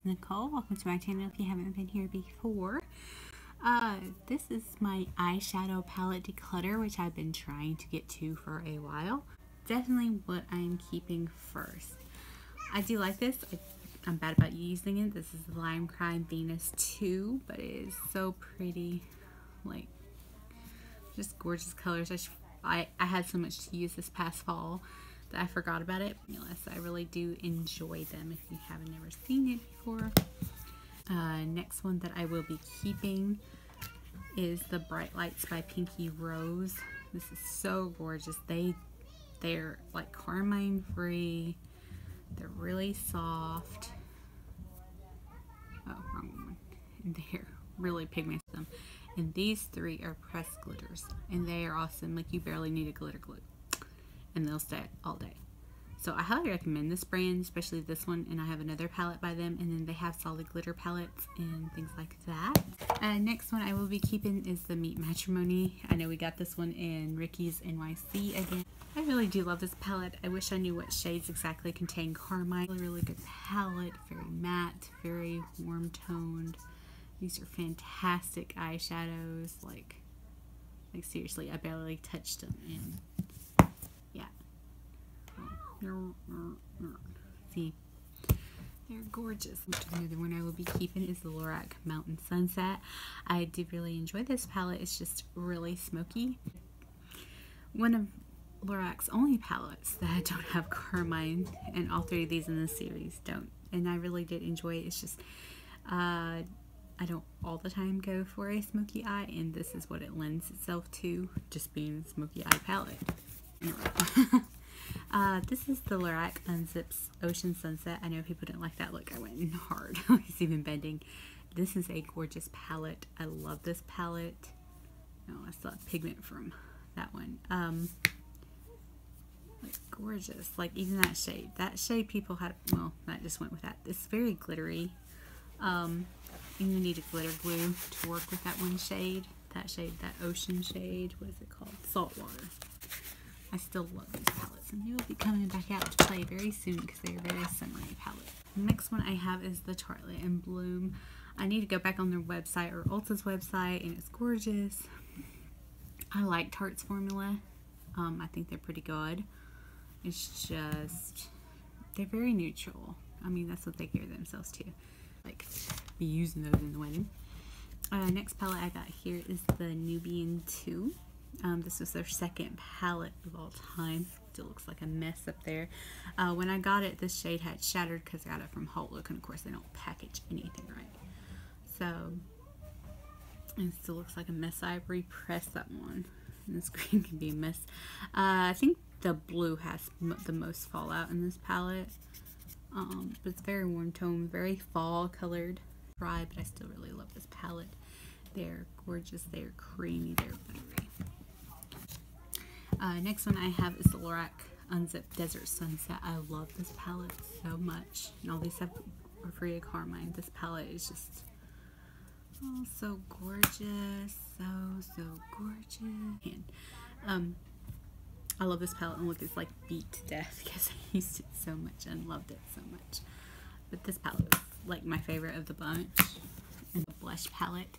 Nicole, welcome to my channel if you haven't been here before. This is my eyeshadow palette Declutter, which I've been trying to get to for a while. Definitely what I'm keeping first. I do like this. I'm bad about using it. This is the Lime Crime Venus 2, but it is so pretty. Like, just gorgeous colors. I had so much to use this past fall that I forgot about it. Yes, I really do enjoy them if you haven't ever seen it before. Next one that I will be keeping is the Bright Lights by Pinky Rose. This is so gorgeous. They're like carmine free. They're really soft. Oh, wrong one. And they're really pigmented. And these three are pressed glitters, and they are awesome. Like, you barely need a glitter glue, and they'll stay all day. So I highly recommend this brand, especially this one, and I have another palette by them, and then they have solid glitter palettes and things like that. Next one I will be keeping is the Meet Matrimony. I know we got this one in Ricky's NYC again. I really do love this palette. I wish I knew what shades exactly contain carmine. Really good palette, very matte, very warm toned. These are fantastic eyeshadows. Like seriously, I barely touched them, and yeah. See, they're gorgeous. Another one I will be keeping is the Lorac Mountain Sunset. I do really enjoy this palette. It's just really smoky. One of Lorac's only palettes that don't have carmine, and all three of these in this series don't. And I really did enjoy it. It's just, I don't all the time go for a smoky eye, and this is what it lends itself to, just being a smoky eye palette. This is the Lorac Unzips Ocean Sunset. I know people didn't like that look. I went in hard. It's even bending. This is a gorgeous palette. I love this palette. Oh, I still have pigment from that one. Like, gorgeous. Like, even that shade. That shade people had, well, that just went with that. It's very glittery. And you need a glitter glue to work with that one shade. That shade, that ocean shade. What is it called? Saltwater. I still love these palettes, and they will be coming back out to play very soon because they are very summery palettes. The next one I have is the Tartelette in Bloom. I need to go back on their website or Ulta's website, and it's gorgeous. I like Tarte's formula. I think they're pretty good. It's just, they're very neutral. I mean, that's what they gear themselves to. Like, be using those in the wedding. Next palette I got here is the Nubian 2. This was their second palette of all time. Still looks like a mess up there. When I got it, this shade had shattered because I got it from Hot Look, and of course they don't package anything right. So, it still looks like a mess. I repressed that one. And this green can be a mess. I think the blue has the most fallout in this palette. But it's very warm tone, very fall colored. Dry, but I still really love this palette. They're gorgeous. They're creamy. They're buttery. Next one I have is the Lorac Unzip Desert Sunset. I love this palette so much. And all these are free of carmine. This palette is just, oh, so gorgeous. So gorgeous. And I love this palette, and look, it's like beat to death because I used it so much and loved it so much. But this palette was like my favorite of the bunch. And the blush palette.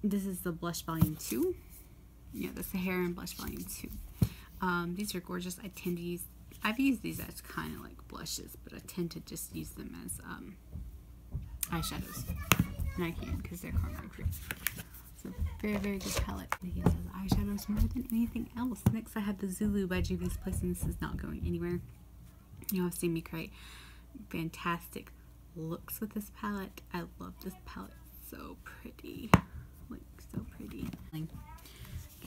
This is the Blush Volume 2. Yeah, the Sahara and Blush Volume 2. These are gorgeous. I've used these as kind of like blushes, but I tend to just use them as eyeshadows. And I can because they're carmine free. So very, very good palette. I use those eyeshadows more than anything else. Next I have the Zulu by Juvia's Place, and this is not going anywhere. You know, I've seen me create fantastic looks with this palette. I love this palette. So pretty. Like, so pretty.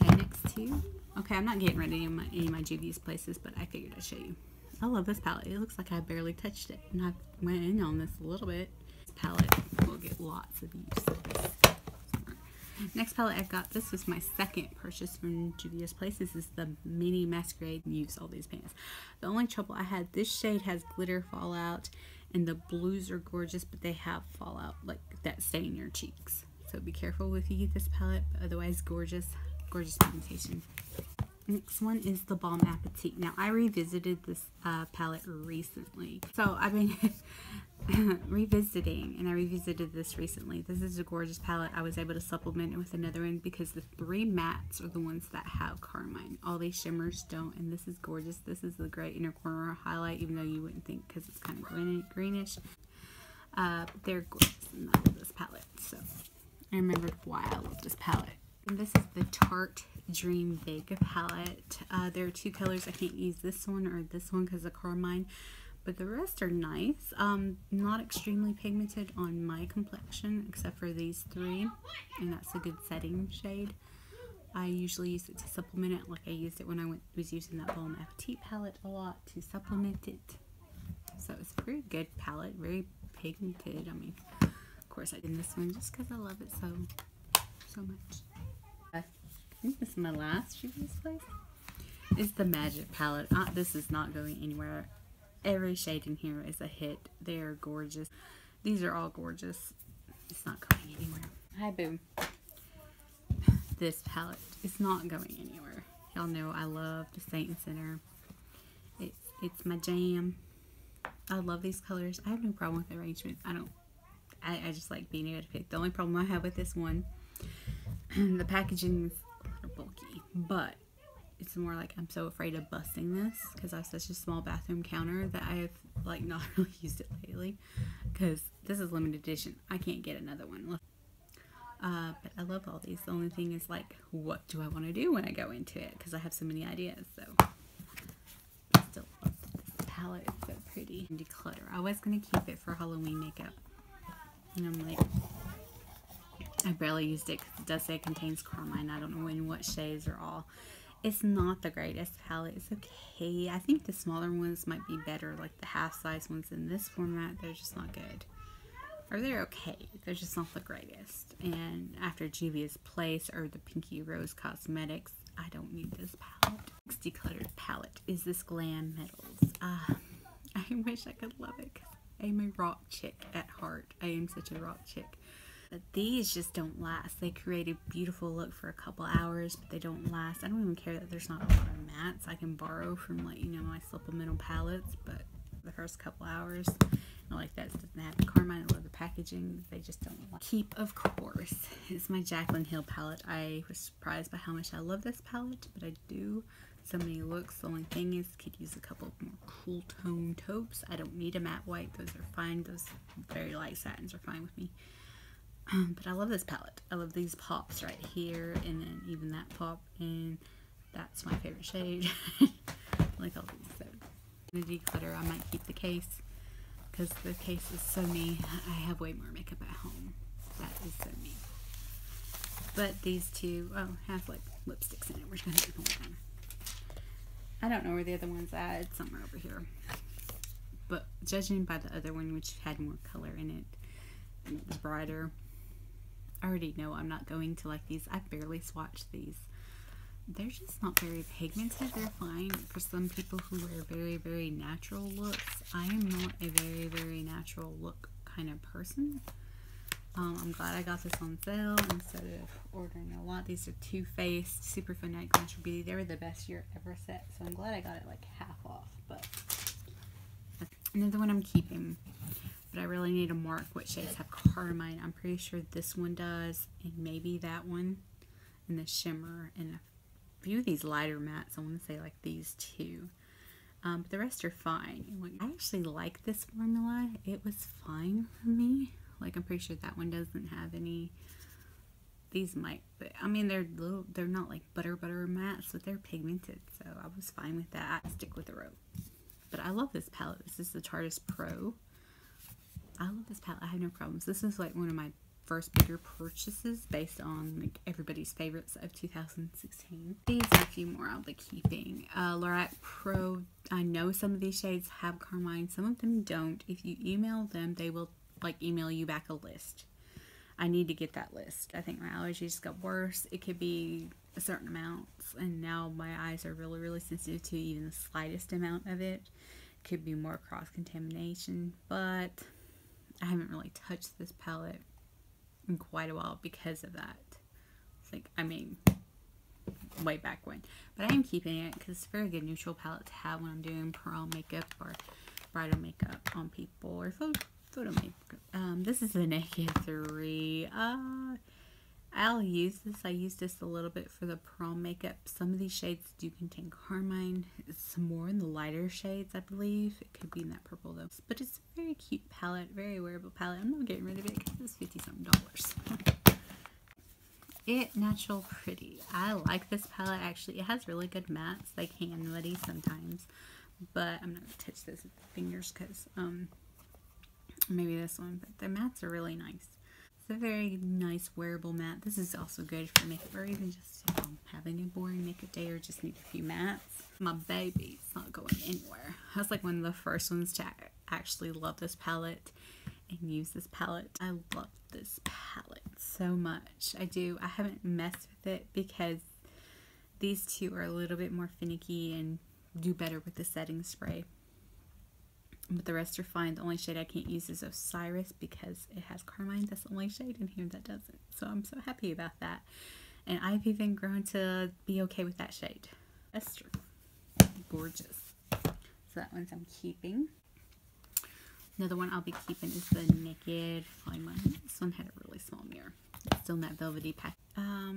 Okay, next two. Okay, I'm not getting rid of any of my Juvia's Places, but I figured I'd show you. I love this palette. It looks like I barely touched it, and I went in on this a little bit. This palette will get lots of use. Next palette I got, this was my second purchase from Juvia's Place. This is the Mini Masquerade. Use all these pans. The only trouble I had, this shade has glitter fallout, and the blues are gorgeous, but they have fallout like that stain your cheeks. So be careful if you get this palette, but otherwise gorgeous, gorgeous pigmentation. Next one is the Balm Appetit. Now I revisited this palette recently, so I've been revisiting, and I revisited this recently. This is a gorgeous palette. I was able to supplement it with another one because the 3 mattes are the ones that have carmine. All these shimmers don't, and this is gorgeous. This is the gray inner corner highlight, even though you wouldn't think because it's kind of greenish. They're gorgeous, and I love this palette. So I remembered why I love this palette. And this is the Tarte Dream Big palette. There are 2 colors. I can't use this one or this one because of carmine, but the rest are nice. Not extremely pigmented on my complexion except for these 3, and that's a good setting shade. I usually use it to supplement it, like I used it when I was using that Bon Appetit palette a lot to supplement it. So it's a pretty good palette, very pigmented. I mean, of course I did this one just because I love it so much. I think this is my last Juvia's Place. It's the Magic palette. This is not going anywhere. Every shade in here is a hit. They're gorgeous. These are all gorgeous. It's not going anywhere. Hi, boo. This palette is not going anywhere. Y'all know I love the Saint Center. It's my jam. I love these colors. I have no problem with the arrangement. I just like being able to pick. The only problem I have with this one, the packaging is a little bulky, but it's more like I'm so afraid of busting this because I have such a small bathroom counter that I have like not really used it lately because this is limited edition. I can't get another one. But I love all these. The only thing is like, what do I want to do when I go into it? Because I have so many ideas. So I still love this palette. It's so pretty. And Declutter. I was going to keep it for Halloween makeup. And I'm like, I barely used it because it does say it contains carmine. I don't know in what shades are all. It's not the greatest palette. It's okay. I think the smaller ones might be better. Like the half-size ones in this format, they're just not good. Or they're okay. They're just not the greatest. And after Juvia's Place or the Pinky Rose Cosmetics, I don't need this palette. Next decluttered palette is this Glam Metals. I wish I could love it because I'm a rock chick at heart. I am such a rock chick. But these just don't last. They create a beautiful look for a couple hours, but they don't last. I don't even care that there's not a lot of mattes I can borrow from, like, you know, my supplemental palettes, but the first couple hours, I like that. It doesn't have the carmine. I love the packaging. They just don't like. Keep, of course, is my Jaclyn Hill palette. I was surprised by how much I love this palette, but I do. So many looks. The only thing is, could use a couple of more cool tone taupes. I don't need a matte white. Those are fine. Those very light satins are fine with me. But I love this palette. I love these pops right here, and then even that pop, and that's my favorite shade. I like all these. So, in the declutter, I might keep the case because the case is so me. I have way more makeup at home. That is so me. But these two, have like lipsticks in it. We're just gonna keep them. I don't know where the other one's at. It's somewhere over here. But judging by the other one, which had more color in it, and it was brighter. I already know I'm not going to like these. I barely swatched these. They're just not very pigmented. They're fine for some people who wear very, very natural looks. I am not a very, very natural look kind of person. I'm glad I got this on sale instead of ordering a lot. These are Too Faced Super Fanatic Natural Beauty. They were the best year ever set, so I'm glad I got it like half off. But another one I'm keeping. But I really need to mark what shades have carmine. I'm pretty sure this one does, and maybe that one, and the shimmer, and a few of these lighter mattes. I want to say like these two. But the rest are fine. I actually like this formula. It was fine for me. Like I'm pretty sure that one doesn't have any. These might, but I mean they're not like butter mattes, but they're pigmented. So I was fine with that. I stick with the rope. But I love this palette. This is the Tarte Pro. I love this palette. I have no problems. This is like one of my first bigger purchases based on like everybody's favorites of 2016. These are a few more I'll be keeping. Lorac Pro. I know some of these shades have carmine. Some of them don't. If you email them, they will like email you back a list. I need to get that list. I think my allergies just got worse. It could be a certain amount, and now my eyes are really, really sensitive to even the slightest amount of it. Could be more cross-contamination, but I haven't really touched this palette in quite a while because of that. It's like, I mean, way back when. But I am keeping it because it's a very good neutral palette to have when I'm doing prom makeup or bridal makeup on people, or photo makeup. This is a Naked 3. I'll use this. I used this a little bit for the prom makeup. Some of these shades do contain carmine. It's more in the lighter shades, I believe. It could be in that purple though. But it's a very cute palette, very wearable palette. I'm not getting rid of it because it's $50-something. It Natural Pretty. I like this palette actually. It has really good mattes. They can muddy sometimes, but I'm not gonna touch this with my fingers because maybe this one. But the mattes are really nice. It's a very nice wearable matte. This is also good for makeup or even just having a boring makeup day or just need a few mattes. My baby's not going anywhere. I was like one of the first ones to actually love this palette and use this palette. I love this palette so much. I do. I haven't messed with it because these two are a little bit more finicky and do better with the setting spray. But the rest are fine. The only shade I can't use is Osiris because it has carmine. That's the only shade in here that doesn't. So I'm so happy about that. And I've even grown to be okay with that shade. Esther. Gorgeous. So that one's I'm keeping. Another one I'll be keeping is the Naked Fine one. This one had a really small mirror. It's still in that velvety pack. I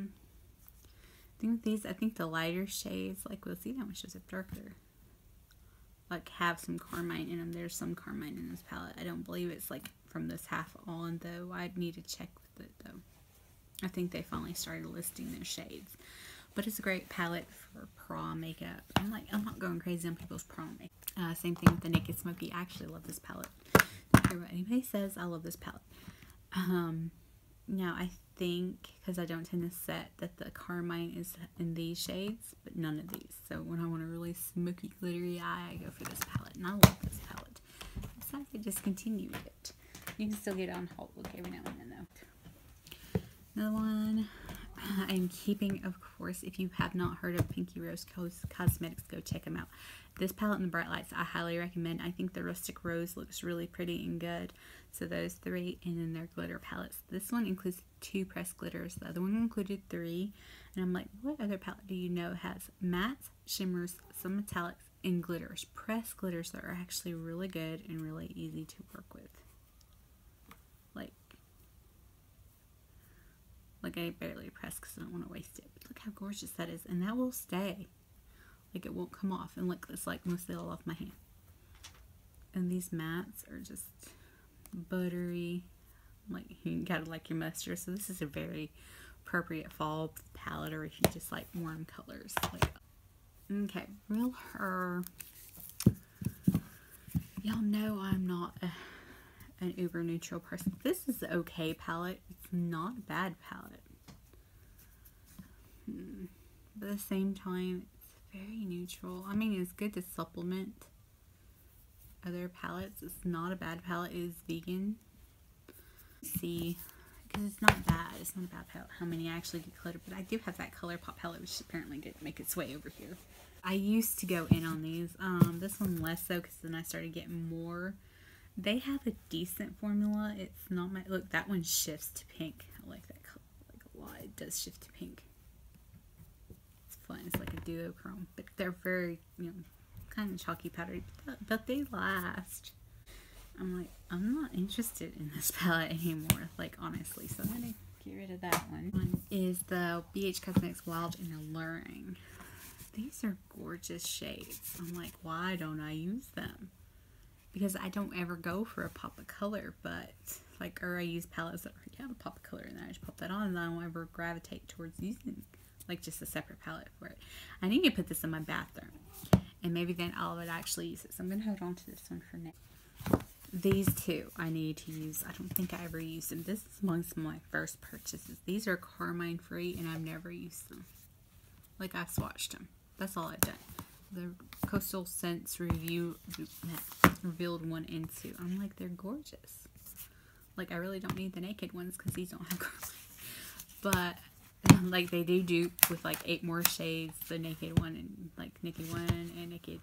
think the lighter shades, like we'll see that one shows up darker, like have some carmine in them. There's some carmine in this palette. I don't believe it's like from this half on though. I'd need to check with it though. I think they finally started listing their shades. But it's a great palette for prom makeup. I'm not going crazy on people's prom makeup. Same thing with the Naked Smoky. I actually love this palette. Don't care what anybody says, I love this palette. Now I think, because I don't tend to set, that the carmine is in these shades, but none of these. So when I want a really smoky, glittery eye, I go for this palette. And I love this palette. Besides, I discontinued it. You can still get it on Hot Look every now and then though. Another one I'm keeping, of course, if you have not heard of Pinky Rose Cosmetics, go check them out. This palette and the Bright Lights I highly recommend. I think the Rustic Rose looks really pretty and good. So those three, and then their glitter palettes. This one includes 2 pressed glitters. The other one included 3. And I'm like, what other palette do you know has mattes, shimmers, some metallics, and glitters? Pressed glitters that are actually really good and really easy to work with. Like I barely press because I don't want to waste it. But look how gorgeous that is. And that will stay. Like it won't come off. And look, it's like mostly all off my hand. And these mattes are just buttery. Like you gotta like your mustard. So this is a very appropriate fall palette, or if you just like warm colors. Like, okay, Real Her. Y'all know I'm not an uber neutral person. This is an okay palette. It's not a bad palette. But at the same time, it's very neutral. I mean, it's good to supplement other palettes. It's not a bad palette. It is vegan. See, because it's not bad. It's not a bad palette. How many I actually declutter, but I do have that ColourPop palette, which apparently didn't make its way over here. I used to go in on these. This one less so, because then I started getting more. They have a decent formula. It's not my... Look, that one shifts to pink. I like that color like a lot. It does shift to pink. It's fun. It's like a duochrome. But they're very, you know, kind of chalky powdery. But they last. I'm like, I'm not interested in this palette anymore. Like, honestly. So I'm going to get rid of that one. One is the BH Cosmetics Wild and Alluring. These are gorgeous shades. I'm like, why don't I use them? Because I don't ever go for a pop of color, but like, or I use palettes that already have a pop of color, and then I just pop that on, and I don't ever gravitate towards using like just a separate palette for it. I need to put this in my bathroom, and maybe then I would actually use it. So I'm gonna hold on to this one for now. These two I need to use. I don't think I ever used them. This is amongst my first purchases. These are carmine free, and I've never used them. Like, I've swatched them. That's all I've done. The Coastal Scents revealed 1 and 2. I'm like, they're gorgeous. Like, I really don't need the Naked ones because these don't have carmine. But like, they do dupe with like 8 more shades. The Naked one and like Naked 1 and Naked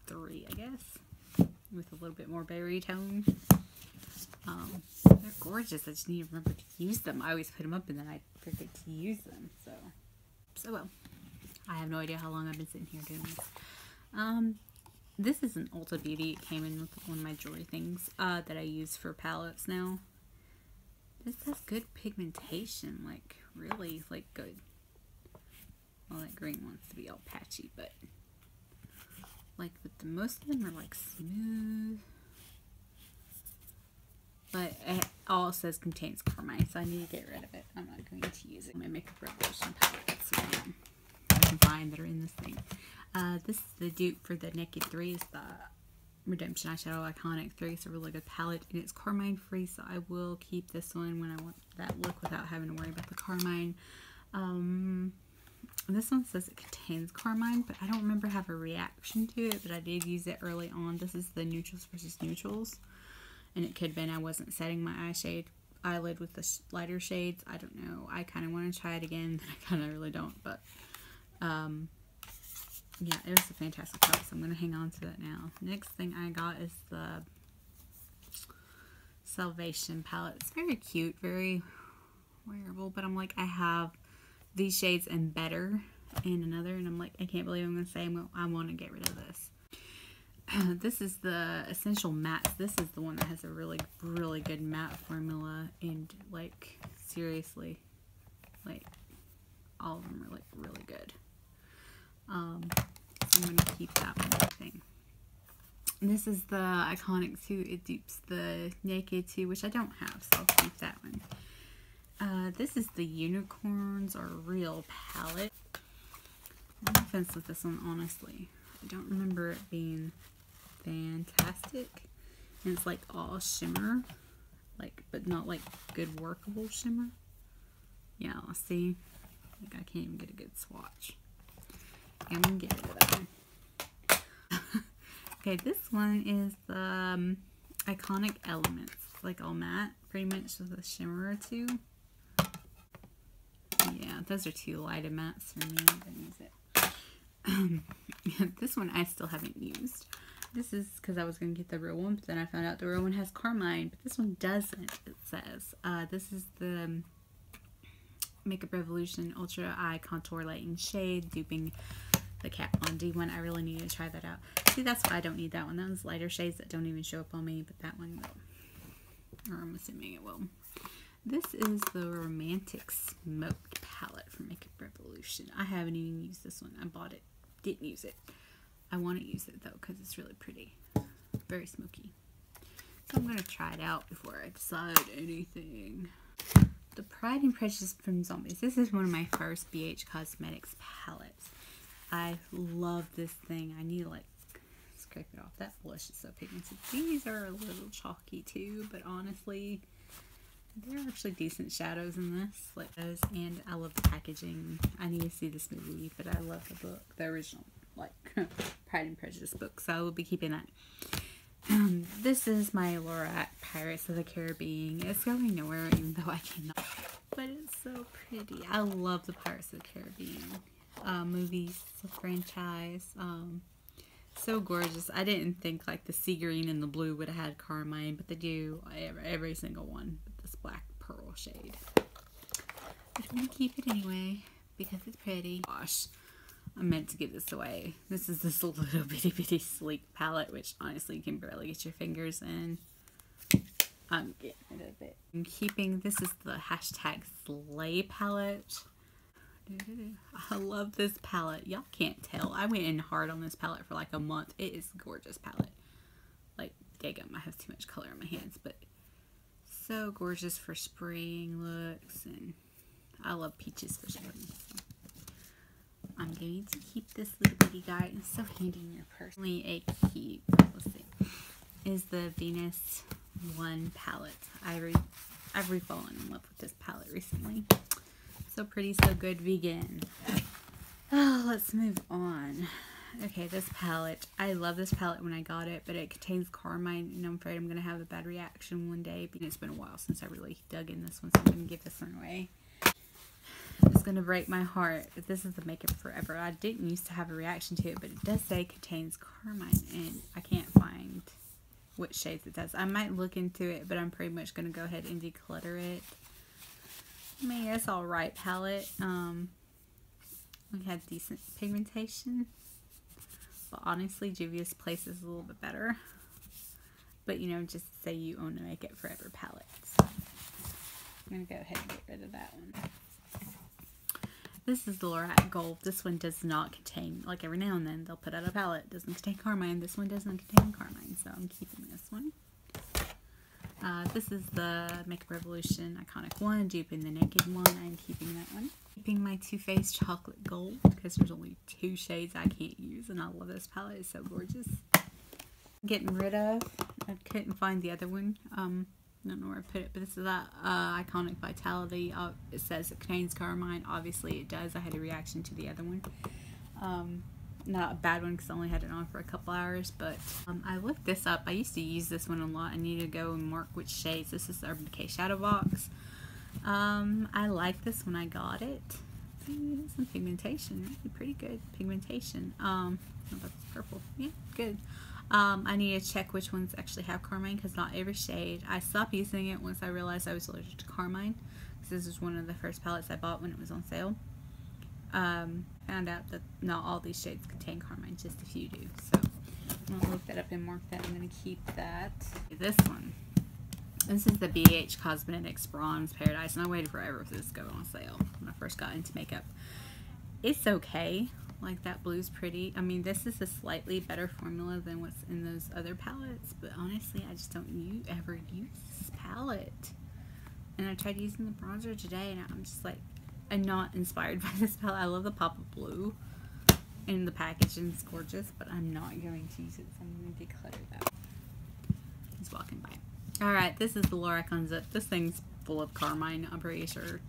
3, I guess, with a little bit more berry tone. They're gorgeous. I just need to remember to use them. I always put them up and then I forget to use them. So well. I have no idea how long I've been sitting here doing this. This is an Ulta Beauty. It came in with one of my jewelry things that I use for palettes now. This has good pigmentation, like really like good. Well, that green wants to be all patchy, but like with the most of them are like smooth. But it all says contains carmine, so I need to get rid of it. I'm not going to use it. My Makeup Revolution palettes I can find that are in this thing. This is the dupe for the Naked 3. It's the Redemption Eyeshadow Iconic 3. It's a really good palette, and it's carmine free, so I will keep this one when I want that look without having to worry about the carmine. This one says it contains carmine, but I don't remember having a reaction to it, but I did use it early on. This is the Neutrals versus Neutrals, and it could have been I wasn't setting my eyelid with the lighter shades. I don't know. I kind of want to try it again. I kind of really don't, but yeah, it was a fantastic palette, so I'm going to hang on to it now. Next thing I got is the Salvation palette. It's very cute, very wearable, but I'm like, I have these shades and better in another, and I'm like, I can't believe I'm going to say I want to get rid of this. This is the Essential Mattes. This is the one that has a really, really good matte formula, and like, seriously, like, all of them are like really good. So I'm going to keep that one, I think. This is the Iconic 2. It dupes the Naked 2, which I don't have, so I'll keep that one. This is the Unicorns Are Real palette. I'm on the fence with this one, honestly. I don't remember it being fantastic. And it's like all shimmer, like, but not like good workable shimmer. Yeah, let's see. Like, I can't even get a good swatch. Yeah, I'm gonna get rid of that one. Okay, this one is the Iconic Elements. It's like all matte, pretty much with a shimmer or two. Yeah, those are too light of mattes for me. I'm gonna use it. This one I still haven't used. This is because I was going to get the real one, but then I found out the real one has carmine, but this one doesn't, it says. This is the Makeup Revolution Ultra Eye Contour Lighting Shade, duping the Kat Von D one. I really need to try that out. See, that's why I don't need that one. Those lighter shades that don't even show up on me, but that one will. Or I'm assuming it will. This is the Romantic Smoked palette from Makeup Revolution. I haven't even used this one. I bought it. Didn't use it. I want to use it though because it's really pretty. Very smoky. So I'm going to try it out before I decide anything. The Pride and Prejudice from Zombies. This is one of my first BH Cosmetics palettes. I love this thing. I need to like scrape it off. That blush is so pigmented. These are a little chalky too, but honestly, there are actually decent shadows in this. Like those, and I love the packaging. I need to see this movie, but I love the book, the original, like Pride and Prejudice book. So I will be keeping that. This is my Lorac Pirates of the Caribbean. It's going nowhere, even though I cannot. But it's so pretty. I love the Pirates of the Caribbean movies, the franchise. So gorgeous. I didn't think like the sea green and the blue would have had carmine, but they do. Every single one with this black pearl shade. But I'm gonna keep it anyway because it's pretty. Gosh, I meant to give this away. This is this little bitty sleek palette, which honestly you can barely get your fingers in. I'm getting rid of it. I'm keeping, this is the hashtag Slay palette. I love this palette. Y'all can't tell. I went in hard on this palette for like a month. It is a gorgeous palette. Like, daggum, I have too much color on my hands, but so gorgeous for spraying looks, and I love peaches for spring. So I'm going to keep this little bitty guy. It's so handy in your purse. Only a keep. Let's see. Is the Venus 1 palette. I've fallen in love with this palette recently. So pretty, so good, vegan. Oh, let's move on. Okay, this palette. I love this palette when I got it, but it contains carmine, and I'm afraid I'm going to have a bad reaction one day. Because it's been a while since I really dug in this one, so I'm going to give this one away. It's going to break my heart, but this is the Makeup Forever. I didn't used to have a reaction to it, but it does say contains carmine, and I can't find which shades it does. I might look into it, but I'm pretty much going to go ahead and declutter it. I mean, it's alright palette. We had decent pigmentation. But honestly, Juvia's Place is a little bit better. But you know, just say you own a Make It Forever palette. So I'm going to go ahead and get rid of that one. This is the Lorac Gold. This one does not contain, like every now and then they'll put out a palette. It doesn't contain carmine. This one doesn't contain carmine. So I'm keeping this one. This is the Makeup Revolution Iconic one, duping the Naked one. I'm keeping that one. Keeping my Too Faced Chocolate Gold because there's only 2 shades I can't use, and I love this palette. It's so gorgeous. Getting rid of. I couldn't find the other one. I don't know where I put it, but this is that Iconic Vitality. It says it contains carmine. Obviously, it does. I had a reaction to the other one. Not a bad one because I only had it on for a couple hours, but I looked this up. I used to use this one a lot. I need to go and mark which shades. This is the Urban Decay Shadow Box. I like this when I got it. See, some pigmentation, really pretty good pigmentation. That's purple. Yeah, good. I need to check which ones actually have carmine because not every shade. I stopped using it once I realized I was allergic to carmine because this is one of the first palettes I bought when it was on sale. Found out that not all these shades contain carmine, just a few do. So I'm going to look that up and mark that. I'm going to keep that. This one. This is the BH Cosmetics Bronze Paradise, and I waited forever for this to go on sale when I first got into makeup. It's okay. Like, that blue's pretty. I mean, this is a slightly better formula than what's in those other palettes, but honestly, I just don't ever use this palette. And I tried using the bronzer today, and I'm just like, I'm not inspired by this palette. I love the pop of blue in the packaging. It's gorgeous, but I'm not going to use it, so I'm going to declutter that. He's walking by. Alright, this is the Lorac Unzip. This thing's full of carmine, I'm pretty sure.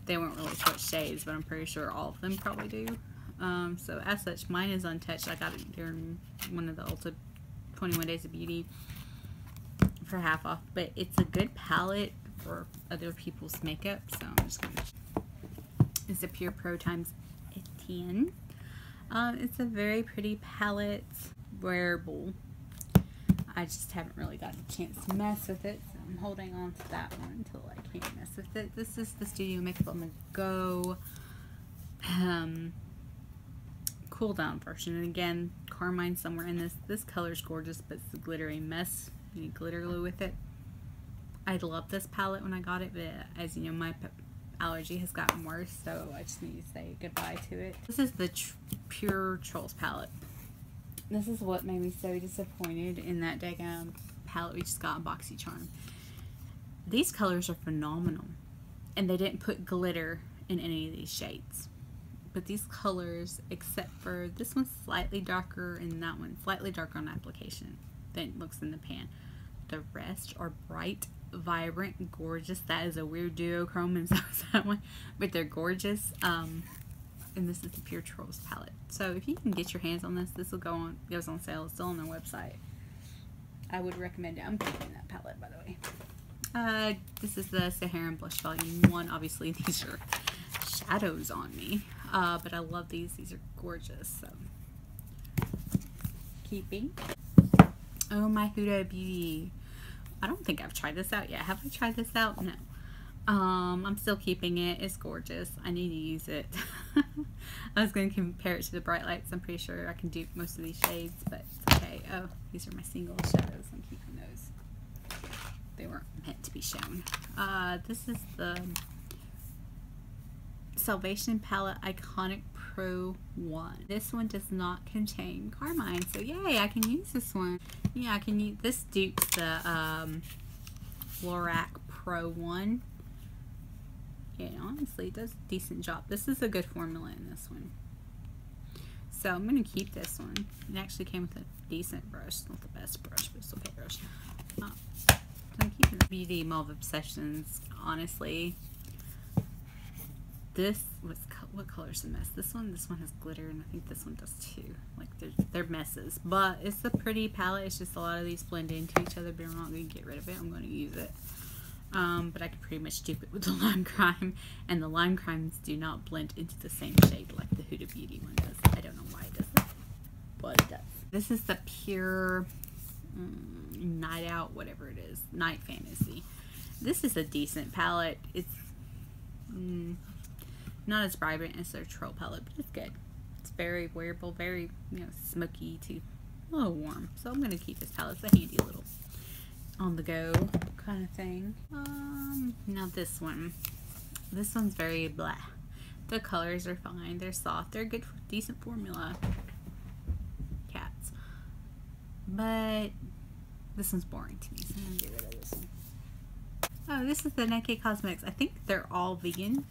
They won't really switch shades, but I'm pretty sure all of them probably do. So as such, mine is untouched. I got it during one of the Ulta 21 Days of Beauty for half off. But it's a good palette for other people's makeup, so I'm just going to... It's a Pure Pro times 10. It's a very pretty palette, wearable. I just haven't really gotten a chance to mess with it, so I'm holding on to that one until I can mess with it. This is the Studio Makeup on the Go cool down version, and again, carmine somewhere in this. This color's gorgeous, but it's a glittery mess. You need glitter glue with it. I love this palette when I got it, but as you know, my allergy has gotten worse, so I just need to say goodbye to it. This is the Pure Trolls palette. This is what made me so disappointed in that daggone palette we just got in BoxyCharm. These colors are phenomenal, and they didn't put glitter in any of these shades. But these colors, except for this one's slightly darker and that one slightly darker on application than it looks in the pan. The rest are bright, vibrant, gorgeous. That is a weird duochrome, and so is that one, but they're gorgeous. And this is the Pure Trolls palette. So if you can get your hands on this, this will goes on sale. It's still on their website. I would recommend it. I'm keeping that palette, by the way. This is the Saharan Blush Volume 1. Obviously, these are shadows on me. But I love these. These are gorgeous. So, keeping. Oh, my Huda Beauty. I don't think I've tried this out yet. Have I tried this out? No. I'm still keeping it. It's gorgeous. I need to use it. I was going to compare it to the Bright Lights. I'm pretty sure I can dupe most of these shades, but it's okay. Oh, these are my single shadows. I'm keeping those. They weren't meant to be shown. This is the Salvation Palette Iconic Pro 1. This one does not contain carmine, so yay, I can use this one. Yeah, I can use this. Dupes the Lorac Pro 1. Yeah, honestly, it does a decent job. This is a good formula in this one. So I'm going to keep this one. It actually came with a decent brush. Not the best brush, but it's okay brush. So I'm keeping the Beauty Mauve Obsessions. Honestly, this was, what color's the mess? This one has glitter, and I think this one does too. Like, they're messes. But it's a pretty palette. It's just a lot of these blend into each other, but I'm not going to get rid of it. I'm going to use it. But I can pretty much dupe it with the Lime Crime, and the Lime Crimes do not blend into the same shade like the Huda Beauty one does. I don't know why it doesn't, but it does. This is the Pure Night Out, whatever it is, Night Fantasy. This is a decent palette. It's not as vibrant as their Troll palette, but it's good. It's very wearable, very, you know, smoky to a little warm. So I'm going to keep this palette. It's a handy little on the go kind of thing. Now this one. This one's very blah. The colors are fine. They're soft. They're good for decent formula. Cats. But this one's boring to me, so I'm going to get rid of this one. Oh, this is the Naked Cosmetics. I think they're all vegan.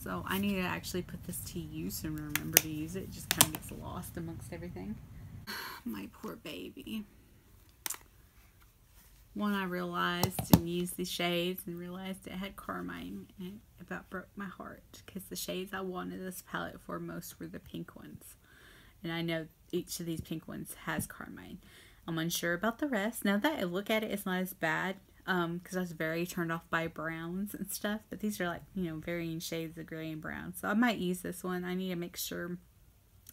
So I need to actually put this to use and remember to use it. It just kind of gets lost amongst everything. My poor baby. One, I realized and used these shades and realized it had carmine, and it about broke my heart because the shades I wanted this palette for most were the pink ones. And I know each of these pink ones has carmine. I'm unsure about the rest. Now that I look at it, it's not as bad because I was very turned off by browns and stuff. But these are like, you know, varying shades of gray and brown. So I might use this one. I need to make sure.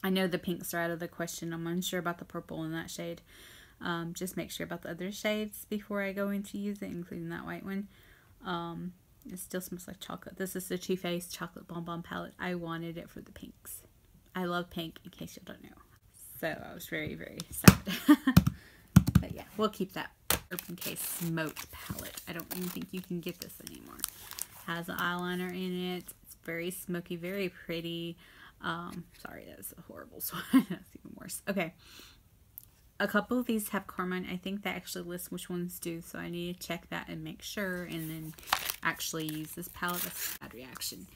I know the pinks are out of the question. I'm unsure about the purple in that shade. Just make sure about the other shades before I go in to use it, including that white one. It still smells like chocolate. This is the Too Faced Chocolate Bonbon palette. I wanted it for the pinks. I love pink, in case you don't know. So I was very, very sad. But yeah, we'll keep that Open Case Smoked palette. I don't even think you can get this anymore. Has an eyeliner in it. It's very smoky, very pretty. Sorry, that's a horrible one. That's even worse. Okay. A couple of these have carmine. I think that actually lists which ones do, so I need to check that and make sure, and then actually use this palette. That's a bad reaction.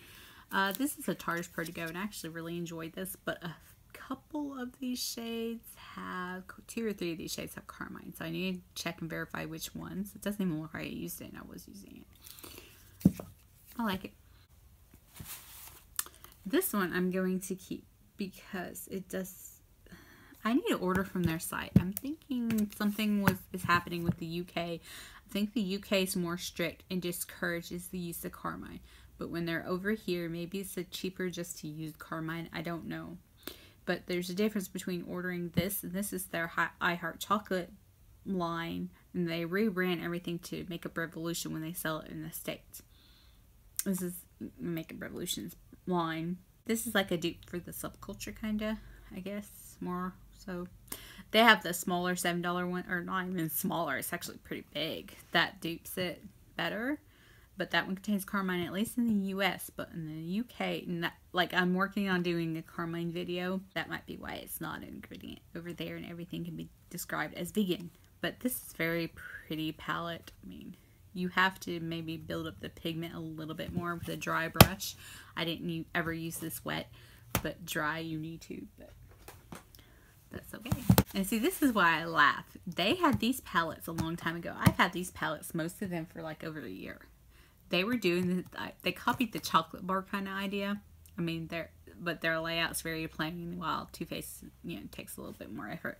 This is a Tarte Pro to Go, and I actually really enjoyed this, but a couple of these shades have, 2 or 3 of these shades have carmine, so I need to check and verify which ones. It doesn't even look like I used it, and I was using it. I like it. This one I'm going to keep because it does. I need to order from their site. I'm thinking something is happening with the UK. I think the UK is more strict and discourages the use of carmine. But when they're over here, maybe it's cheaper just to use carmine. I don't know. But there's a difference between ordering this, and this is their I Heart Chocolate line, and they rebrand everything to Makeup Revolution when they sell it in the States. This is Makeup Revolution's line. This is like a dupe for the subculture, kind of, I guess, more. So they have the smaller $7 one, or not even smaller, it's actually pretty big. That dupes it better, but that one contains carmine, at least in the US. But in the UK, and that, like, I'm working on doing a carmine video. That might be why it's not an ingredient over there, and everything can be described as vegan. But this is very pretty palette. I mean, you have to maybe build up the pigment a little bit more with a dry brush. I didn't ever use this wet, but dry you need to, but that's okay. And see, this is why I laugh. They had these palettes a long time ago. I've had these palettes, most of them, for like over a year. They were doing they copied the chocolate bar kind of idea. I mean, but their layout's very plain, while Too Faced, you know, takes a little bit more effort.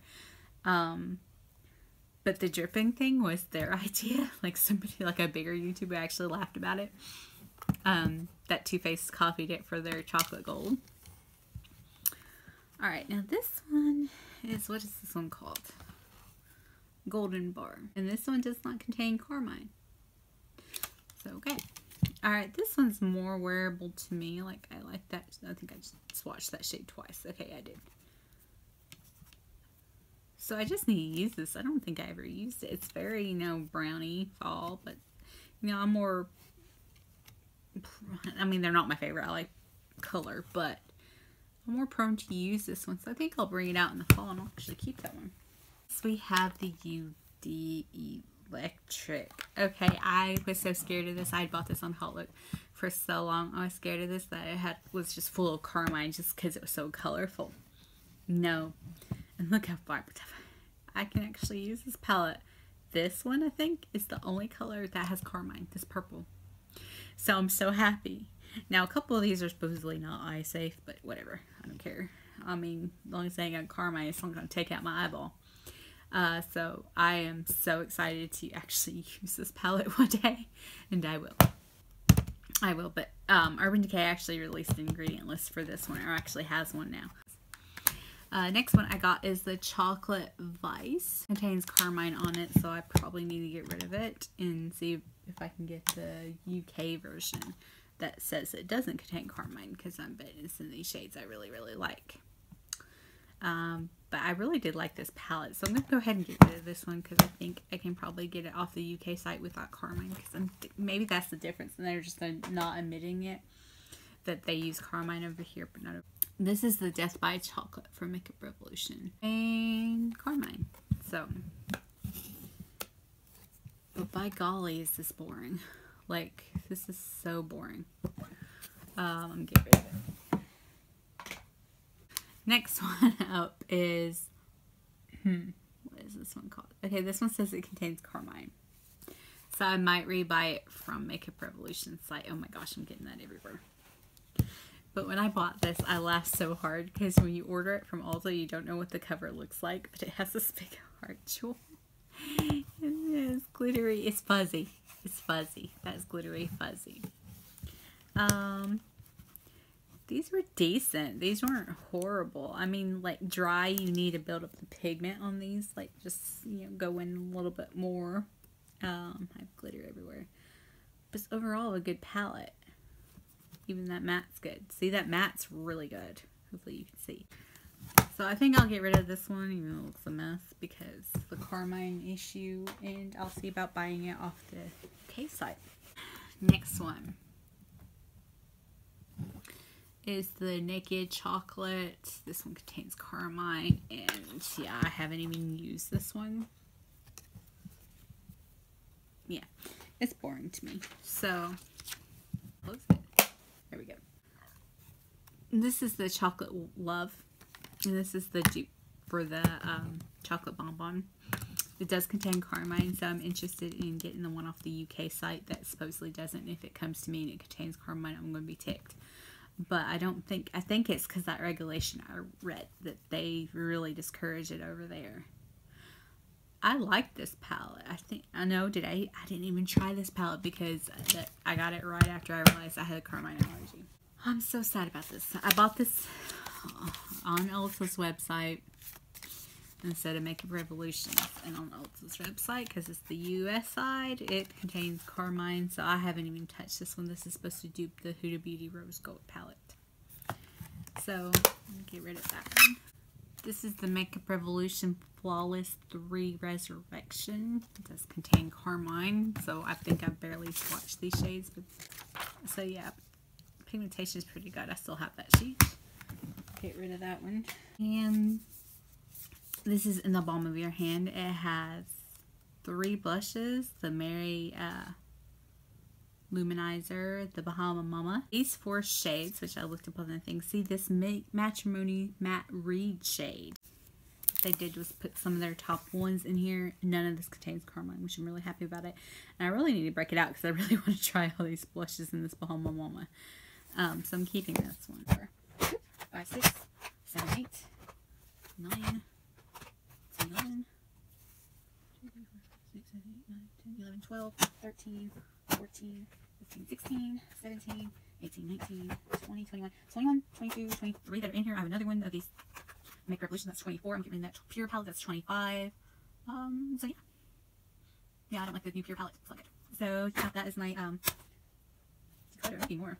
But the dripping thing was their idea. Like, somebody, like a bigger YouTuber, actually laughed about it. That Too Faced copied it for their chocolate gold. Alright, now this one is, what is this one called? Golden Bar. And this one does not contain carmine. So, okay. Alright, this one's more wearable to me. Like, I like that. I think I just swatched that shade twice. Okay, I did. So I just need to use this. I don't think I ever used it. It's very, you know, brownie fall, but, you know, I'm more, I mean, they're not my favorite. I like color, but I'm more prone to use this one, so I think I'll bring it out in the fall, and I'll actually keep that one. So we have the UD Electric. Okay, I was so scared of this. I had bought this on Hot Look for so long. I was scared of this that it was just full of carmine just because it was so colorful. No. And look how vibrant. I can actually use this palette. This one, I think, is the only color that has carmine. This purple. So I'm so happy. Now, a couple of these are supposedly not eye safe, but whatever. I don't care. I mean, the only thing I got carmine is not going to take out my eyeball. So I am so excited to actually use this palette one day, and I will. I will, but Urban Decay actually released an ingredient list for this one, or actually has one now. Next one I got is the Chocolate Vice. It contains carmine on it, so I probably need to get rid of it and see if I can get the UK version that says it doesn't contain carmine, because I'm betting it's in these shades I really, really like. But I really did like this palette, so I'm going to go ahead and get rid of this one because I think I can probably get it off the UK site without carmine, because maybe that's the difference, and they're just not admitting it, that they use carmine over here, but not over. This is the Death by Chocolate from Makeup Revolution, and carmine. So, but by golly, is this boring. Like, this is so boring. I'm going to get rid of it. Next one up is, what is this one called? Okay, this one says it contains carmine. So I might rebuy it from Makeup Revolution site. Oh my gosh, I'm getting that everywhere. But when I bought this, I laughed so hard because when you order it from Ulta, you don't know what the cover looks like, but it has this big heart jewel. And it's glittery. It's fuzzy. It's fuzzy. That's glittery fuzzy. These were decent. These weren't horrible. I mean, like, dry, you need to build up the pigment on these. Like, just, you know, go in a little bit more. I have glitter everywhere. But it's overall a good palette. Even that matte's good. See, that matte's really good. Hopefully you can see. So I think I'll get rid of this one, even though it looks a mess, because the carmine issue. And I'll see about buying it off the case site. Next one is the Naked Chocolate. This one contains carmine, and yeah, I haven't even used this one. Yeah, it's boring to me. So, close it. There we go. This is the Chocolate Love, and this is the dupe for the chocolate bonbon. It does contain carmine, so I'm interested in getting the one off the UK site that supposedly doesn't. If it comes to me and it contains carmine, I'm going to be ticked. But I think it's because that regulation I read that they really discourage it over there. I like this palette. I didn't even try this palette because I got it right after I realized I had a carmine allergy. I'm so sad about this. I bought this on Ulta's website instead of Makeup Revolution. And on Ulta's website, because it's the US side, it contains carmine, so I haven't even touched this one. This is supposed to dupe the Huda Beauty Rose Gold palette. So, I'm going to get rid of that one. This is the Makeup Revolution Flawless 3 Resurrection. It does contain carmine, so I think I've barely swatched these shades. But, so yeah, pigmentation is pretty good. I still have that sheet. Get rid of that one. And this is in the palm of your hand. It has 3 blushes. The Mary Luminizer, the Bahama Mama. These 4 shades, which I looked up on the thing. See this Matrimony Matte Reed shade. What they did was put some of their top ones in here. None of this contains carmine, which I'm really happy about it. And I really need to break it out because I really want to try all these blushes in this Bahama Mama. So I'm keeping this one for 5, 6, 7, 8, 9, 10, 11, 11, 12, 13, 14, 15, 16, 17, 18, 19, 20, 21, 21, 22, 23 that are in here. I have another one of these Makeup Revolution that's 24. I'm getting that Pure palette that's 25. So yeah. Yeah, I don't like the new Pure palette. It's not good. So yeah, that is my declutter. Maybe more.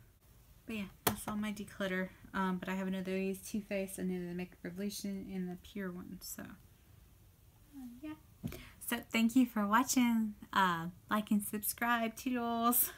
But yeah, that's all my declutter. But I have another of these Too Faced, another Makeup Revolution, and the Pure one. So yeah. So thank you for watching. Like and subscribe. Toodles.